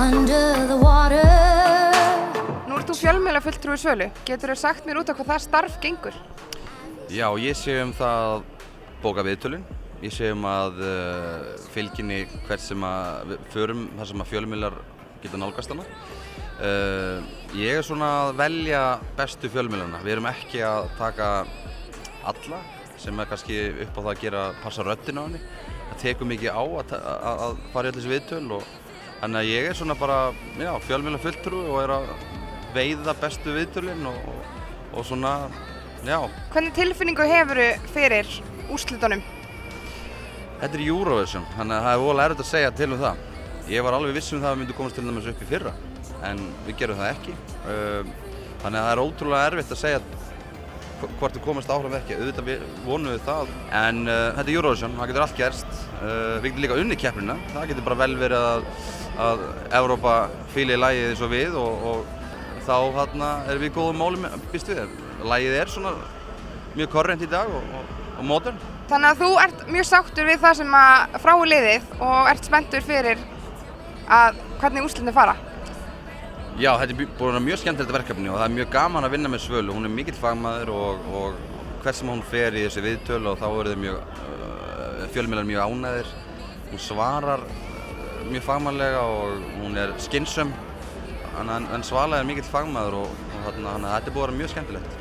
under the water. Nú ert þú fjölmiðlafulltrúi Svölu. Geturðu sagt mér út á hvað það starf gengur? Já, ég sé það bóka viðtölin. Ég sé að fylginni hvert sem við förum, þar sem fjölmiðlar geta nálgast hana. Ég svona að velja bestu fjölmiðlana. Við erum ekki að taka alla, sem kannski upp á það að gera passa röddina á henni. Það tekur mikið á að fara í öll þessi viðtöl og þannig að ég svona bara fjölmiðlafulltrúi og að veiða bestu viðtölin og svona, já. Hvernig tilfinningu hefurðu fyrir úrslitunum? Þetta Eurovision, þannig að það voðalega erfitt að segja til það. Ég var alveg viss það að við myndum komast til dæmis upp í fyrra, en við gerum það ekki. Þannig að það ótrúlega erfitt að segja hvort við komast áfram ekki. Auðvitað vonum við það. En þetta Eurovision, það getur allt gerst. Við getum líka unnið keppnina. Það getur bara vel verið að Evrópa fíli lagið eins og við og þá erum við í góðum málum býst við. Lagið svona mjög korrent í dag og modern. Þannig að þú ert mjög sáttur við það sem frá liðið og ert spenntur fyrir hvernig úrslitin fara? Já, þetta búið að vera mjög skemmtilegt verkefni og það mjög gaman að vinna með Svölu. Hún mikill fagmaður og hvert sem hún fer í þessi viðtöl og þá eru þau fjölmiðlar mjög ánægðir. Hún svarar mjög fagmannlega og hún skynsöm. En Svala mikill fagmaður og þannig að þetta búið að vera mjög skemmtilegt.